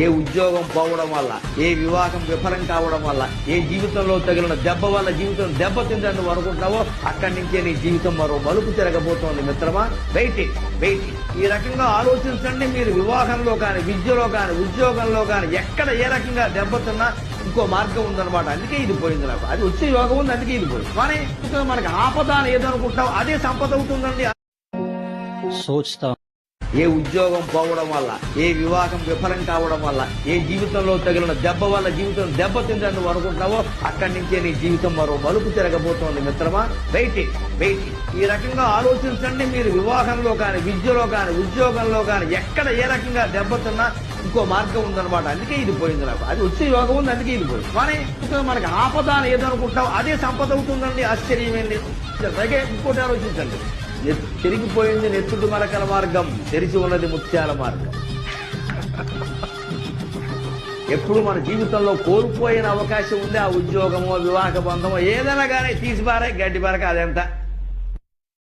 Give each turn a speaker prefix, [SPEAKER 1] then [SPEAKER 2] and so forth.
[SPEAKER 1] ఏ ఉద్యోగం పోవడం వల్ల, ఏ వివాహం విఫలం కావడం వల్ల, ఏ జీవితంలో తగిలిన దెబ్బ వల్ల జీవితం దెబ్బతిందని నువ్వు అనుకుంటున్నావో అక్కడి నుంచే నీ జీవితం మరో మలుపు తిరగబోతోంది మిత్రమా. వెయిటింగ్. ఈ రకంగా ఆలోచించండి. మీరు వివాహంలో కానీ, విద్యలో కానీ, ఉద్యోగంలో కానీ ఎక్కడ ఏ రకంగా దెబ్బతిన్నా ఇంకో మార్గం ఉందన్నమాట. అందుకే ఇది పోయింది నాకు. అది వచ్చే యోగం ఉంది, అందుకే ఇది పోయింది. కానీ మనకి ఆపద అని ఏదనుకుంటావు అదే సంపద అవుతుందండి.
[SPEAKER 2] సోచ్తా
[SPEAKER 1] ఏ ఉద్యోగం పోవడం వల్ల, ఏ వివాహం విఫలం కావడం వల్ల, ఏ జీవితంలో తగిలిన దెబ్బ వల్ల జీవితం దెబ్బతిందని నువ్వు అనుకుంటున్నావో అక్కడి నుంచే నీ జీవితం మరో మలుపు తిరగబోతోంది మిత్రమా. వెయిటింగ్. ఈ రకంగా ఆలోచించండి. మీరు వివాహంలో కానీ, విద్యలో కానీ, ఉద్యోగంలో కానీ ఎక్కడ ఏ రకంగా దెబ్బతిన్నా ఇంకో మార్గం ఉందన్నమాట. అందుకే ఇది పోయింది నాకు. అది వచ్చే యోగం ఉంది, అందుకే ఇది పోయింది. కానీ మనకి ఆపద అని ఏదనుకుంటావు అదే సంపద అవుతుందండి. ఆశ్చర్యమేంటి. అలాగే ఇంకోటి ఆలోచించండి. తిరిగిపోయింది నెత్తుడు మరకల మార్గం, తెరిచి ఉన్నది ముత్యాల మార్గం. ఎప్పుడు మన జీవితంలో కోల్పోయిన అవకాశం ఉంది. ఆ ఉద్యోగమో, వివాహ బంధమో ఏదైనా కానీ తీసిపారే గడ్డి పరక అదెంత